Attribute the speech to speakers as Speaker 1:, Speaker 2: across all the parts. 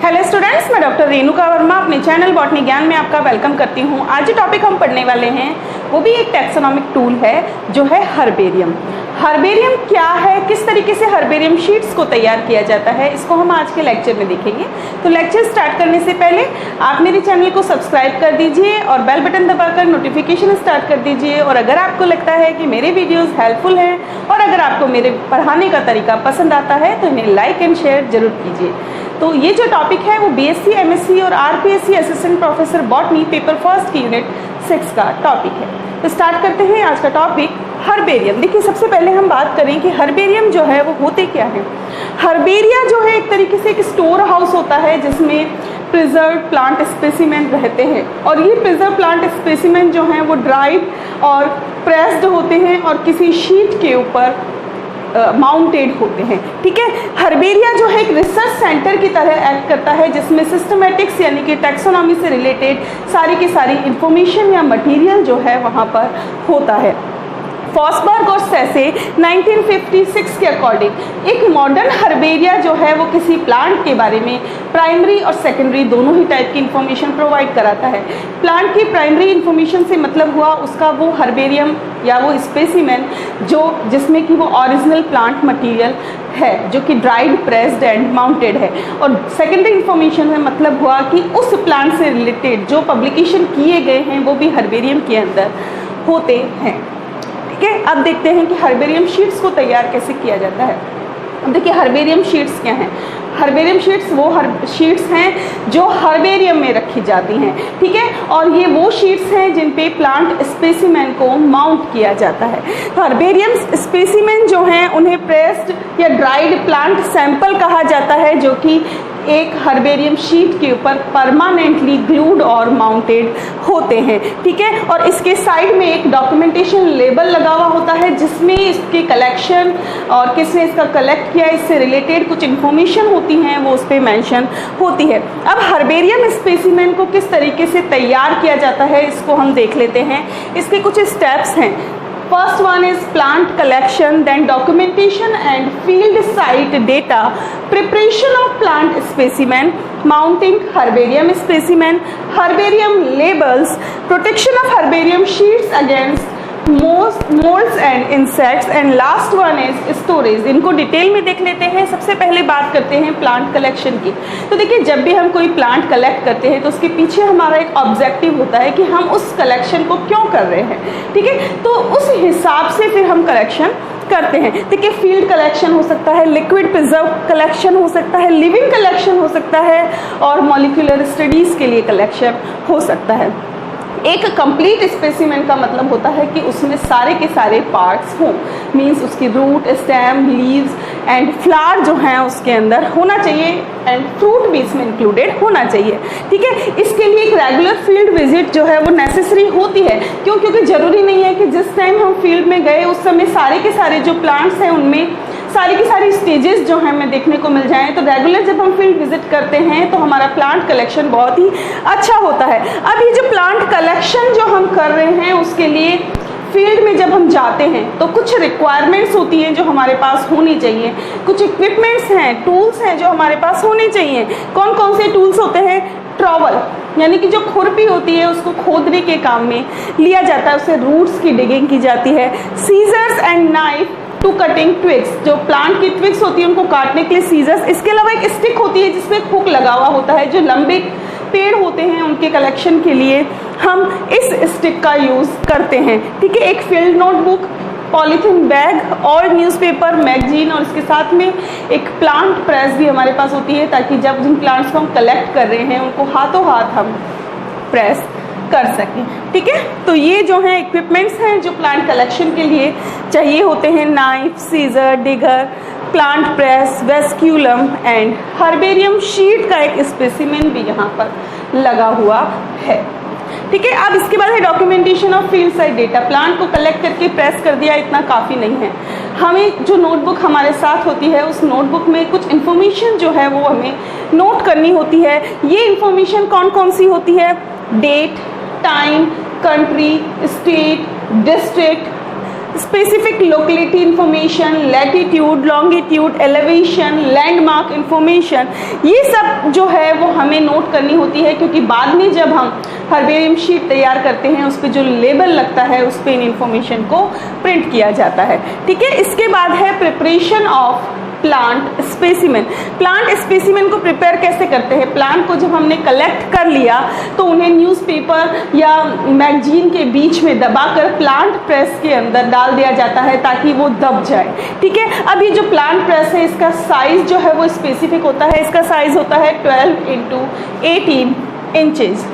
Speaker 1: Hello students, मैं doctor Renuka Verma अपने channel botany ज्ञान में आपका वेलकम करती हूँ। आज जो टॉपिक हम पढ़ने वाले हैं वो भी एक टैक्सोनॉमिक टूल है जो है हर्बेरियम। हर्बेरियम क्या है, किस तरीके से हर्बेरियम शीट्स को तैयार किया जाता है, इसको हम आज के लेक्चर में देखेंगे। तो लेक्चर स्टार्ट करने से पहले आप मेरे चैनल को सब्सक्राइब कर दीजिए और बेल बटन दबाकर नोटिफिकेशन स्टार्ट कर दीजिए। और अगर आपको लगता है कि मेरे वीडियोस हेल्पफुल हैं और अगर आपको मेरे पढ़ाने का तरीका पसंद आता है तो इन्हें लाइक एंड शेयर जरूर कीजिए। तो ये जो टॉपिक है वो बीएससी, एमएससी और RPSC assistant professor botany paper first की यूनिट 6 का टॉपिक है। तो स्टार्ट करते हैं आज का टॉपिक हर्बेरियम। देखिए, सबसे पहले हम बात करें कि हर्बेरियम जो है वो होते क्या है। हर्बेरिया जो है एक तरीके से एक स्टोर हाउस होता है जिसमें प्रिजर्व प्लांट स्पेसिमेन रहते हैं और ये प्रिजर्व प्लांट स्पेसिमेन जो हैं वो ड्राइड और प्रेस्ड होते हैं और किसी शीट के ऊपर माउंटेड होते हैं। ठीक है, हर्बेरिया जो है एक रिसर्च सेंटर की तरह एक्ट करता है जिसमें सिस्टमेटिक्स यानी कि टैक्सोनॉमी से रिलेटेड सारी की सारी इंफॉर्मेशन या मटेरियल जो है वहाँ पर होता है। फॉस्बर्ग और सेसे 1956 के अकॉर्डिंग एक मॉडर्न हर्बेरिया जो है वो किसी प्लांट के बारे में प्राइमरी और सेकेंडरी दोनों ही टाइप की इंफॉर्मेशन प्रोवाइड कराता है। प्लांट की प्राइमरी इंफॉर्मेशन से मतलब हुआ उसका वो हर्बेरियम या वो स्पेसिमेन जिसमें कि वो ओरिजिनल प्लांट मटेरियल है जो कि ड्राइड, प्रेस्ड एंड माउंटेड है। और सेकेंडरी इंफॉर्मेशन में मतलब हुआ कि उस प्लांट से रिलेटेड जो पब्लिकेशन किए गए हैं वो भी हर्बेरियम के अंदर होते हैं। ठीक है, अब देखते हैं कि हर्बेरियम शीट्स को तैयार कैसे किया जाता है। अब देखिए, हर्बेरियम शीट्स क्या हैं। हर्बेरियम शीट्स वो शीट्स हैं जो हर्बेरियम में रखी जाती हैं। ठीक है, और ये वो शीट्स हैं जिन पे प्लांट स्पेसिमेन को माउंट किया जाता है। तो हर्बेरियम स्पेसिमेन जो हैं उन्हें प्रेस्ड या ड्राइड प्लांट सैंपल कहा जाता है जो कि एक हर्बेरियम शीट के ऊपर परमानेंटली ग्लूड और माउंटेड होते हैं। ठीक है, और इसके साइड में एक डॉक्यूमेंटेशन लेबल लगा हुआ होता है जिसमें इसकी कलेक्शन और किसने इसका कलेक्ट किया इससे रिलेटेड कुछ इन्फॉर्मेशन होती हैं वो उस पर मेंशन होती है। अब हर्बेरियम स्पेसिमेन को किस तरीके से तैयार किया जाता है इसको हम देख लेते हैं। इसके कुछ स्टेप्स हैं। First one is plant collection, then documentation and field site data, preparation of plant specimen, mounting herbarium specimen, herbarium labels, protection of herbarium sheets against molds and insects, and last one is storage। इनको detail में देख लेते हैं। सबसे पहले बात करते हैं प्लांट कलेक्शन की। तो देखिए, जब भी हम कोई प्लांट कलेक्ट करते हैं तो उसके पीछे हमारा एक ऑब्जेक्टिव होता है कि हम उस कलेक्शन को क्यों कर रहे हैं। ठीक है, तो उस हिसाब से फिर हम कलेक्शन करते हैं। देखिए, फील्ड कलेक्शन हो सकता है, लिक्विड प्रिजर्व कलेक्शन हो सकता है, लिविंग कलेक्शन हो सकता है और मॉलिक्यूलर स्टडीज के लिए कलेक्शन हो सकता है। एक कंप्लीट स्पेसिमेन का मतलब होता है कि उसमें सारे के सारे पार्ट्स हों, मींस उसकी root, stem, leaves and flower जो हैं उसके अंदर होना चाहिए एंड फ्रूट भी इसमें इंक्लूडेड होना चाहिए। ठीक है, इसके लिए एक रेगुलर फील्ड विजिट जो है वो नेसेसरी होती है। क्यों? क्योंकि ज़रूरी नहीं है कि जिस टाइम हम फील्ड में गए उस समय सारे के सारे जो प्लांट्स हैं उनमें सारी की सारी स्टेजेस जो हैं हमें देखने को मिल जाएं। तो रेगुलर जब हम फील्ड विजिट करते हैं तो हमारा प्लांट कलेक्शन बहुत ही अच्छा होता है। अब ये जो प्लांट कलेक्शन जो हम कर रहे हैं उसके लिए फील्ड में जब हम जाते हैं तो कुछ रिक्वायरमेंट्स होती हैं जो हमारे पास होनी चाहिए, कुछ इक्विपमेंट्स हैं, टूल्स हैं जो हमारे पास होने चाहिए। कौन कौन से टूल्स होते हैं? ट्रॉवल यानी कि जो खुरपी होती है उसको खोदने के काम में लिया जाता है, उससे रूट्स की डिगिंग की जाती है। Scissors and knife to cutting twigs, जो प्लांट की ट्विग्स होती है उनको काटने के लिए सीजर्स। इसके अलावा एक स्टिक होती है जिसमें हुक लगा हुआ होता है। जो लंबे पेड़ होते हैं उनके कलेक्शन के लिए हम इस स्टिक का यूज़ करते हैं। ठीक है, एक फील्ड नोटबुक, पॉलीथीन बैग और न्यूज़पेपर, मैगजीन और इसके साथ में एक प्लांट प्रेस भी हमारे पास होती है ताकि जब जिन प्लांट्स को हम कलेक्ट कर रहे हैं उनको हाथों हाथ हम प्रेस कर सकें। ठीक है, तो ये जो हैं इक्विपमेंट्स हैं जो प्लांट कलेक्शन के लिए चाहिए होते हैं। Knife, scissor, digger, plant press, vasculum and herbarium sheet का एक स्पेसिमेन भी यहाँ पर लगा हुआ है। ठीक है, अब इसके बाद है documentation of field site data. Plant को कलेक्ट करके प्रेस कर दिया इतना काफ़ी नहीं है, हमें जो नोटबुक हमारे साथ होती है उस नोटबुक में कुछ इन्फॉर्मेशन जो है वो हमें नोट करनी होती है। ये इन्फॉर्मेशन कौन कौन सी होती है? Date, time, country, state, district, specific locality information, latitude, longitude, elevation, landmark information, ये सब जो है हमें नोट करनी होती है, क्योंकि बाद में जब हम हर्बेरियम शीट तैयार करते हैं उस पर जो लेबल लगता है उस पर इन इंफॉर्मेशन को प्रिंट किया जाता है। ठीक है, इसके बाद है preparation of plant specimen. Plant specimen को प्रिपेयर कैसे करते हैं? प्लांट को जब हमने कलेक्ट कर लिया तो उन्हें न्यूज़पेपर या मैगजीन के बीच में दबाकर प्लांट प्रेस के अंदर डाल दिया जाता है ताकि वो दब जाए। ठीक है, अब ये जो प्लांट प्रेस है इसका साइज जो है वो स्पेसिफिक होता है। इसका साइज होता है 12 इंटू 18 इंचेस।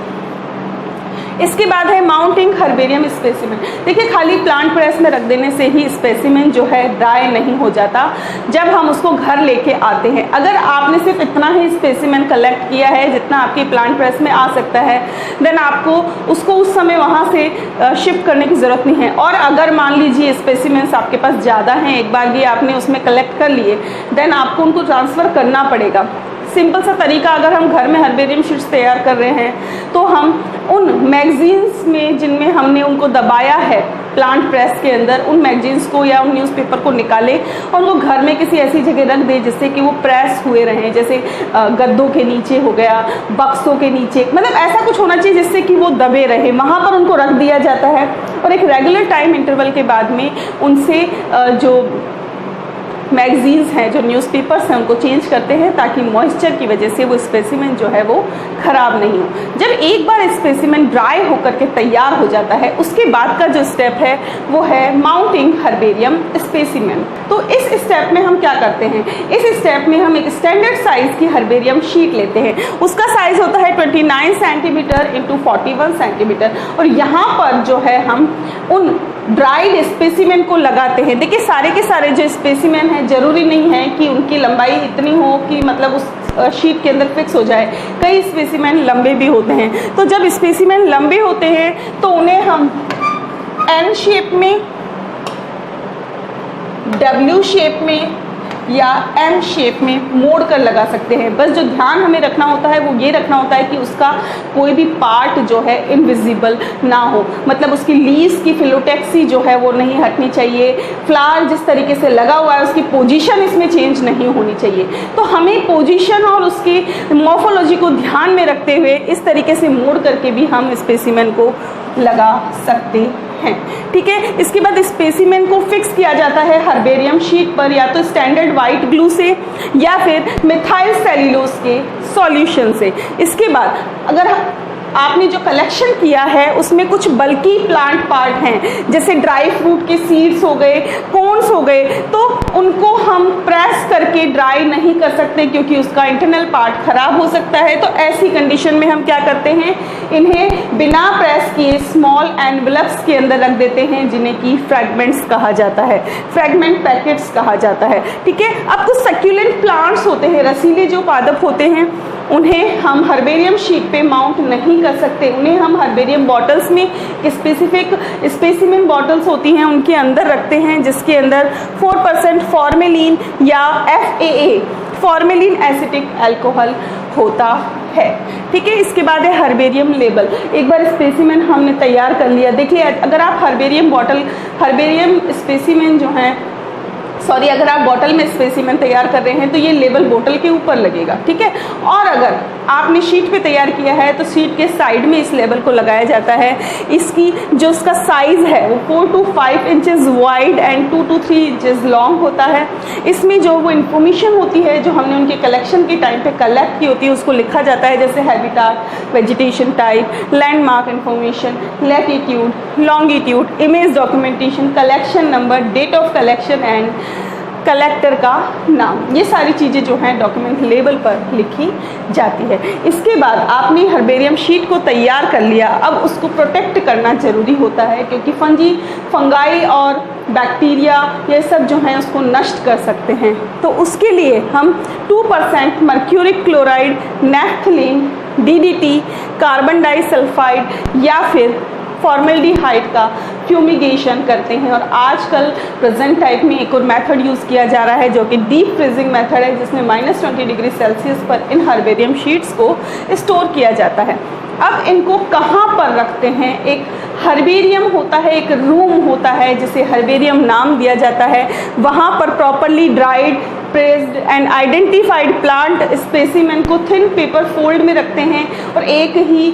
Speaker 1: इसके बाद है माउंटिंग हर्बेरियम स्पेसिमेन। देखिए, खाली प्लांट प्रेस में रख देने से ही स्पेसिमेन जो है ड्राई नहीं हो जाता जब हम उसको घर लेके आते हैं। अगर आपने सिर्फ इतना ही स्पेसिमेन कलेक्ट किया है जितना आपकी प्लांट प्रेस में आ सकता है, देन आपको उसको उस समय वहाँ से शिफ्ट करने की ज़रूरत नहीं है। और अगर मान लीजिए स्पेसिमेंस आपके पास ज़्यादा हैं, एक बार भी आपने उसमें कलेक्ट कर लिए, देन आपको उनको ट्रांसफ़र करना पड़ेगा। सिंपल सा तरीका, अगर हम घर में हर्बेरियम शीट्स तैयार कर रहे हैं तो हम उन मैगजीन्स में जिनमें हमने उनको दबाया है प्लांट प्रेस के अंदर, उन मैगजीन्स को या उन न्यूज़पेपर को निकालें और उनको घर में किसी ऐसी जगह रख दें जिससे कि वो प्रेस हुए रहें, जैसे गद्दों के नीचे हो गया, बक्सों के नीचे, मतलब ऐसा कुछ होना चाहिए जिससे कि वो दबे रहे। वहाँ पर उनको रख दिया जाता है और एक रेगुलर टाइम इंटरवल के बाद में उनसे जो मैगजीन्स हैं, जो न्यूज़पेपर्स हैं, उनको चेंज करते हैं ताकि मॉइस्चर की वजह से वो स्पेसिमेन जो है वो ख़राब नहीं हो। जब एक बार स्पेसिमेन ड्राई होकर के तैयार हो जाता है, उसके बाद का जो स्टेप है वो है माउंटिंग हर्बेरियम स्पेसिमेन। तो इस स्टेप में हम क्या करते हैं? इस स्टेप में हम एक स्टैंडर्ड साइज़ की हर्बेरियम शीट लेते हैं। उसका साइज़ होता है 29 सेंटीमीटर इंटू 41 सेंटीमीटर और यहाँ पर जो है हम उन ड्राइड स्पेसिमेन को लगाते हैं। देखिए, सारे के सारे जो स्पेसिमेन हैं ज़रूरी नहीं है कि उनकी लंबाई इतनी हो कि मतलब उस शीट के अंदर फिक्स हो जाए। कई स्पेसिमेन लंबे भी होते हैं। तो जब स्पेसिमेन लंबे होते हैं तो उन्हें हम एन शेप में, डब्ल्यू शेप में या एम शेप में मोड़ कर लगा सकते हैं। बस जो ध्यान हमें रखना होता है वो ये रखना होता है कि उसका कोई भी पार्ट जो है इनविजिबल ना हो, मतलब उसकी लीव्स की फिलोटेक्सी जो है वो नहीं हटनी चाहिए। फ्लावर जिस तरीके से लगा हुआ है उसकी पोजीशन इसमें चेंज नहीं होनी चाहिए। तो हमें पोजीशन और उसकी मॉर्फोलॉजी को ध्यान में रखते हुए इस तरीके से मोड़ करके भी हम स्पेसिमेन को लगा सकते हैं। ठीक है, इसके बाद स्पेसिमेन को फिक्स किया जाता है हर्बेरियम शीट पर या तो स्टैंडर्ड वाइट ग्लू से या फिर मिथाइल सेल्यूलोज के सॉल्यूशन से। इसके बाद अगर आपने जो कलेक्शन किया है उसमें कुछ बल्कि प्लांट पार्ट हैं, जैसे ड्राई फ्रूट के सीड्स हो गए, कोन्स हो गए, तो उनको हम प्रेस करके ड्राई नहीं कर सकते क्योंकि उसका इंटरनल पार्ट खराब हो सकता है। तो ऐसी कंडीशन में हम क्या करते हैं, इन्हें बिना प्रेस किए स्मॉल एनवलप्स के अंदर रख देते हैं जिन्हें कि फ्रैगमेंट्स कहा जाता है, फ्रैगमेंट पैकेट्स कहा जाता है। ठीक है, अब कुछ सक्यूलेंट प्लांट्स होते हैं, रसीले जो पादप होते हैं, उन्हें हम हर्बेरियम शीट पे माउंट नहीं कर सकते। उन्हें हम हर्बेरियम बॉटल्स में, स्पेसिफिक स्पेसिमेन बॉटल्स होती हैं उनके अंदर रखते हैं जिसके अंदर 4% फॉर्मेलिन या FAA फॉर्मेलिन एसिटिक अल्कोहल होता है। ठीक है, इसके बाद है हर्बेरियम लेबल। एक बार स्पेसिमेन हमने तैयार कर लिया, देखिए अगर आप हर्बेरियम स्पेसिमेन जो है अगर आप बॉटल में स्पेसिमेन तैयार कर रहे हैं तो ये लेबल बोतल के ऊपर लगेगा। ठीक है, और अगर आपने शीट पे तैयार किया है तो शीट के साइड में इस लेबल को लगाया जाता है। इसकी जो उसका साइज है वो 4 to 5 inches wide and 2 to 3 inches long होता है। इसमें जो वो इन्फॉर्मेशन होती है जो हमने उनके कलेक्शन के टाइम पे कलेक्ट की होती है उसको लिखा जाता है, जैसे habitat, vegetation type, landmark information, latitude, longitude, image documentation, collection number, date of collection and collector का नाम। ये सारी चीज़ें जो हैं डॉक्यूमेंट लेबल पर लिखी जाती है। इसके बाद आपने हर्बेरियम शीट को तैयार कर लिया, अब उसको प्रोटेक्ट करना ज़रूरी होता है क्योंकि फंगाई और बैक्टीरिया ये सब जो हैं उसको नष्ट कर सकते हैं। तो उसके लिए हम 2% mercuric chloride, naphthalene, DDT, carbon disulphide या फिर फॉर्मेल्डिहाइड का फ्यूमिगेशन करते हैं। और आजकल प्रेजेंट टाइप में एक और मेथड यूज़ किया जा रहा है जो कि डीप फ्रीजिंग मेथड है, जिसमें -20 डिग्री सेल्सियस पर इन हर्बेरियम शीट्स को स्टोर किया जाता है। अब इनको कहाँ पर रखते हैं? एक हर्बेरियम होता है, एक रूम होता है जिसे हर्बेरियम नाम दिया जाता है। वहाँ पर properly dried, pressed and identified plant specimen को थिन पेपर फोल्ड में रखते हैं और एक ही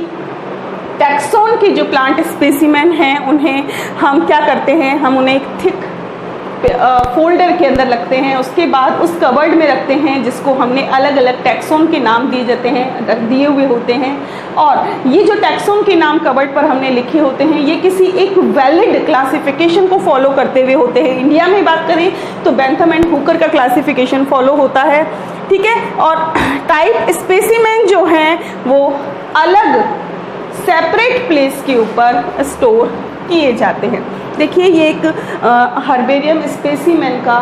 Speaker 1: टैक्सोन के जो प्लांट स्पेसिमेन हैं उन्हें हम क्या करते हैं, हम उन्हें एक थिक फोल्डर के अंदर रखते हैं। उसके बाद उस कवर्ड में रखते हैं जिसको हमने अलग अलग टैक्सोन के नाम दिए हुए होते हैं। और ये जो टैक्सोन के नाम कवर्ड पर हमने लिखे होते हैं ये किसी एक वैलिड क्लासिफिकेशन को फॉलो करते हुए होते हैं। इंडिया में बात करें तो बेंथम एंड हुकर का क्लासिफिकेशन फॉलो होता है, ठीक है। और टाइप स्पेसिमेन जो हैं वो अलग सेपरेट प्लेस के ऊपर स्टोर किए जाते हैं। देखिए ये एक हर्बेरियम स्पेसिमेन का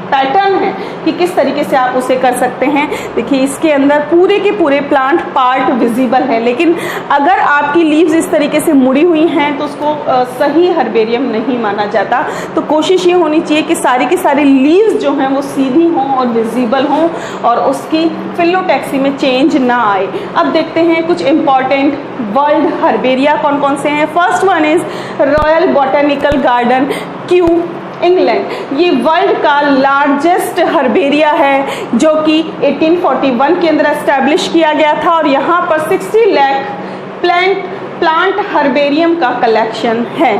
Speaker 1: पैटर्न है कि किस तरीके से आप उसे कर सकते हैं। देखिए इसके अंदर पूरे के पूरे प्लांट पार्ट विजिबल है, लेकिन अगर आपकी लीव्स इस तरीके से मुड़ी हुई हैं तो उसको सही हर्बेरियम नहीं माना जाता। तो कोशिश ये होनी चाहिए कि सारी की सारी लीव्स जो हैं वो सीधी हों और विजिबल हों और उसकी फिलोटैक्सी में चेंज ना आए। अब देखते हैं कुछ इंपॉर्टेंट वर्ल्ड हर्बेरिया कौन कौन से हैं। First one is royal botanical garden, Q, England. ये वर्ल्ड का लार्जेस्ट हर्बेरिया है जो कि 1841 के अंदर एस्टैब्लिश किया गया था और यहाँ पर 60 लाख प्लांट हर्बेरियम का कलेक्शन है।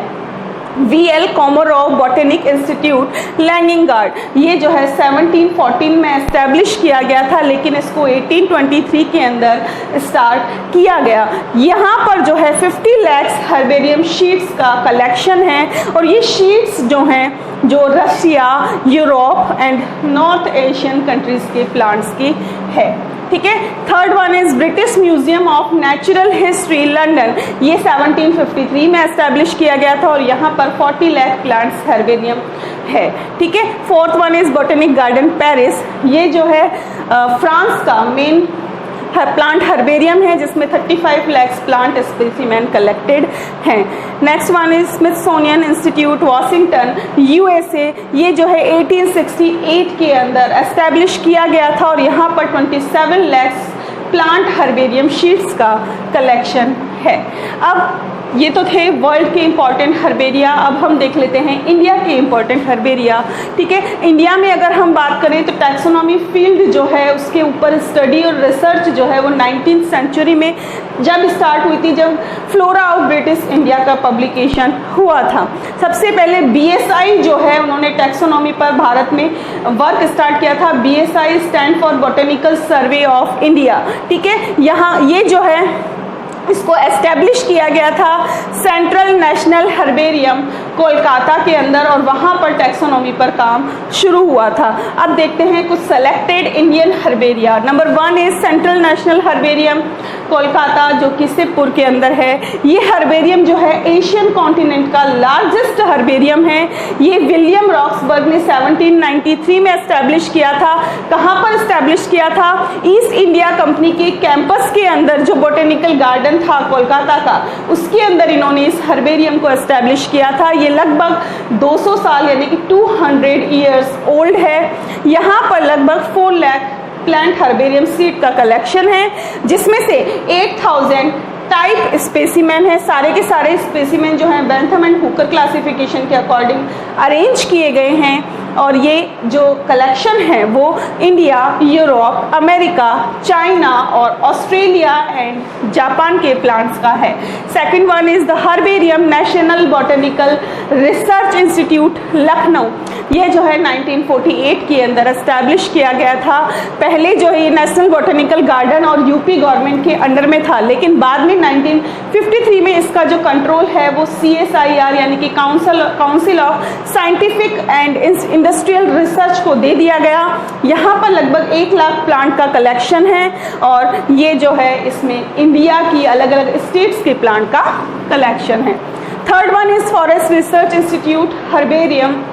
Speaker 1: VL कोमोरोव बॉटेनिक इंस्टीट्यूट, लैंगिंगार्ड, ये जो है 1714 में एस्टैब्लिश किया गया था, लेकिन इसको 1823 के अंदर स्टार्ट किया गया। यहाँ पर जो है 50 लाख हर्बेरियम शीट्स का कलेक्शन है और ये शीट्स जो हैं जो Russia, Europe and north Asian countries के प्लांट्स की है, ठीक है। Third one is British museum of natural history, London, ये 1753 में एस्टैब्लिश किया गया था और यहाँ पर 40 लाख प्लांट्स हर्बेरियम है, ठीक है। Fourth one is botanic garden, Paris, ये जो है फ्रांस का मेन प्लांट हर्बेरियम है जिसमें 35 लाख प्लांट स्पेसिमेन कलेक्टेड हैं। Next one is Smithsonian institute, Washington, USA, ये जो है 1868 के अंदर एस्टैब्लिश किया गया था और यहाँ पर 27 लाख प्लांट हर्बेरियम शीट्स का कलेक्शन है। अब ये तो थे वर्ल्ड के इम्पॉर्टेंट हर्बेरिया। अब हम देख लेते हैं इंडिया के इम्पॉर्टेंट हर्बेरिया, ठीक है। इंडिया में अगर हम बात करें तो टैक्सोनॉमी फील्ड जो है उसके ऊपर स्टडी और रिसर्च जो है वो 19th सेंचुरी में जब स्टार्ट हुई थी, जब फ्लोरा ऑफ ब्रिटिश इंडिया का पब्लिकेशन हुआ था। सबसे पहले BSI जो है उन्होंने टैक्सोनॉमी पर भारत में वर्क स्टार्ट किया था। BSI stand for botanical survey of India, ठीक है। यहाँ ये जो है इसको एस्टेब्लिश किया गया था सेंट्रल नेशनल हर्बेरियम कोलकाता के अंदर और वहाँ पर टैक्सोनॉमी पर काम शुरू हुआ था। अब देखते हैं कुछ selected Indian herbaria. Number 1 is central national herbarium Kolkata जो कि सिरपुर के अंदर है। ये हर्बेरियम जो है एशियन कॉन्टिनेंट का लार्जेस्ट हर्बेरियम है। ये विलियम रॉक्सबर्ग ने 1793 में एस्टैब्लिश किया था। कहाँ पर एस्टैब्लिश किया था? ईस्ट इंडिया कंपनी के कैंपस के अंदर जो बोटेनिकल गार्डन था कोलकाता का, उसके अंदर इन्होंने इस हर्बेरियम को एस्टैब्लिश किया था। ये लगभग 200 साल यानी कि 200 ईयर्स ओल्ड है। यहाँ पर लगभग 4 लाख प्लांट हर्बेरियम सीड का कलेक्शन है, जिसमें से 8000 टाइप स्पेसिमेन है। सारे के सारे स्पेसिमेन जो हैं बेंथम एंड हुकर क्लासिफिकेशन के अकॉर्डिंग अरेंज किए गए हैं और ये जो कलेक्शन है वो इंडिया, यूरोप, अमेरिका, चाइना और ऑस्ट्रेलिया एंड जापान के प्लांट्स का है। Second one is the herbarium national botanical research institute Lucknow. ये जो है 1948 के अंदर एस्टैब्लिश किया गया था। पहले जो है ये नेशनल बॉटेनिकल गार्डन और यूपी गवर्नमेंट के अंडर में था, लेकिन बाद में 1953 में इसका जो कंट्रोल है वो CSIR यानी कि council of scientific and industrial research को दे दिया गया। यहाँ पर लगभग 1 लाख प्लांट का कलेक्शन है और ये जो है इसमें इंडिया की अलग अलग स्टेट्स के प्लांट का कलेक्शन है। Third one is forest research institute herbarium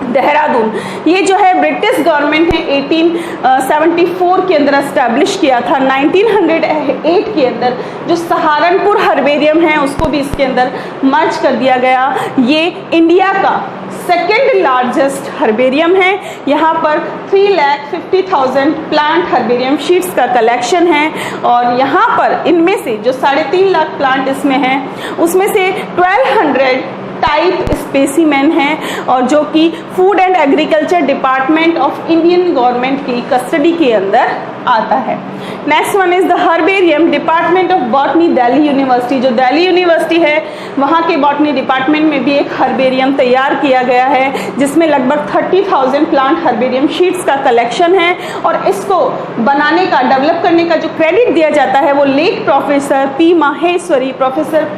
Speaker 1: Dehradun, ये जो है ब्रिटिश गवर्नमेंट ने 1874 के अंदर एस्टैब्लिश किया था। 1908 के अंदर जो सहारनपुर हर्बेरियम है उसको भी इसके अंदर मर्ज कर दिया गया। ये इंडिया का सेकेंड लार्जेस्ट हर्बेरियम है। यहाँ पर 3,50,000 प्लांट हर्बेरियम शीट्स का कलेक्शन है और यहाँ पर इनमें से जो 3.5 लाख प्लांट इसमें हैं उसमें से 1200 टाइप स्पेसिमेन हैं और जो कि food and agriculture department of Indian government की कस्टडी के अंदर आता है। Next one is the herbarium department of botany, Delhi university. जो दिल्ली यूनिवर्सिटी है वहाँ के बॉटनी डिपार्टमेंट में भी एक हर्बेरियम तैयार किया गया है जिसमें लगभग 30,000 प्लांट हर्बेरियम शीट्स का कलेक्शन है और इसको बनाने का, डेवलप करने का जो क्रेडिट दिया जाता है वो late professor P Maheshwari, professor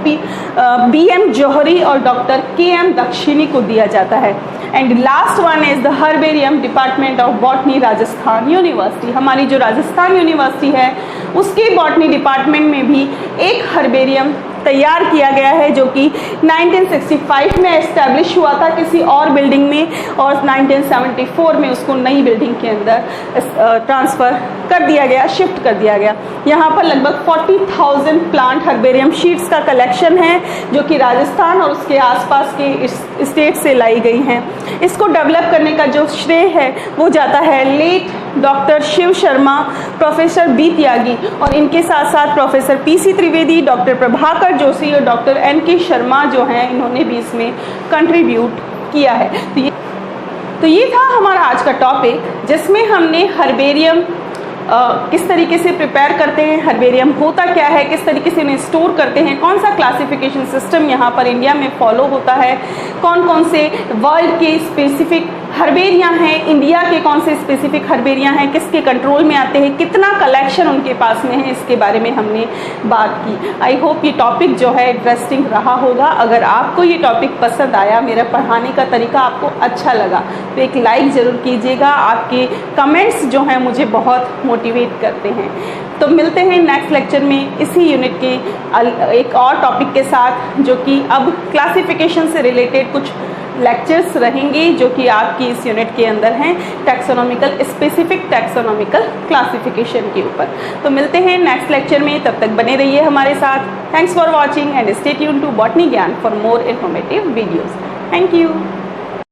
Speaker 1: BM Johri और डॉक्टर KM दक्षिणी को दिया जाता है। And last one is the herbarium department of botany, Rajasthan university. हमारी जो राजस्थान यूनिवर्सिटी है उसके बॉटनी डिपार्टमेंट में भी एक हर्बेरियम तैयार किया गया है जो कि 1965 में एस्टैब्लिश हुआ था किसी और बिल्डिंग में और 1974 में उसको नई बिल्डिंग के अंदर ट्रांसफ़र कर दिया गया, शिफ्ट कर दिया गया। यहाँ पर लगभग 40,000 प्लांट हर्बेरियम शीट्स का कलेक्शन है जो कि राजस्थान और उसके आसपास के स्टेट से लाई गई हैं। इसको डेवलप करने का जो श्रेय है वो जाता है late doctor Shiv Sharma, professor B Tyagi और इनके साथ साथ professor PC Trivedi, doctor Prabhakar Joshi और डॉक्टर NK शर्मा जो हैं इन्होंने भी इसमें कंट्रीब्यूट किया है। तो ये था हमारा आज का टॉपिक जिसमें हमने हर्बेरियम किस तरीके से प्रिपेयर करते हैं, हर्बेरियम होता क्या है, किस तरीके से इन्हें स्टोर करते हैं, कौन सा क्लासिफिकेशन सिस्टम यहाँ पर इंडिया में फॉलो होता है, कौन कौन से वर्ल्ड के स्पेसिफिक हर्बेरियाँ हैं, इंडिया के कौन से स्पेसिफिक हर्बेरियाँ हैं, किसके कंट्रोल में आते हैं, कितना कलेक्शन उनके पास में है, इसके बारे में हमने बात की। आई होप ये टॉपिक जो है इंटरेस्टिंग रहा होगा। अगर आपको ये टॉपिक पसंद आया, मेरा पढ़ाने का तरीका आपको अच्छा लगा तो एक लाइक ज़रूर कीजिएगा। आपके कमेंट्स जो हैं मुझे बहुत मोटिवेट करते हैं। तो मिलते हैं नेक्स्ट लेक्चर में इसी यूनिट के एक और टॉपिक के साथ जो कि अब क्लासिफिकेशन से रिलेटेड कुछ लेक्चर्स रहेंगे जो कि आपकी इस यूनिट के अंदर हैं टैक्सोनॉमिकल, स्पेसिफिक टैक्सोनॉमिकल क्लासिफिकेशन के ऊपर। तो मिलते हैं नेक्स्ट लेक्चर में, तब तक बने रहिए हमारे साथ। Thanks for watching and stay tuned to botany Gyan for more informative videos. Thank you.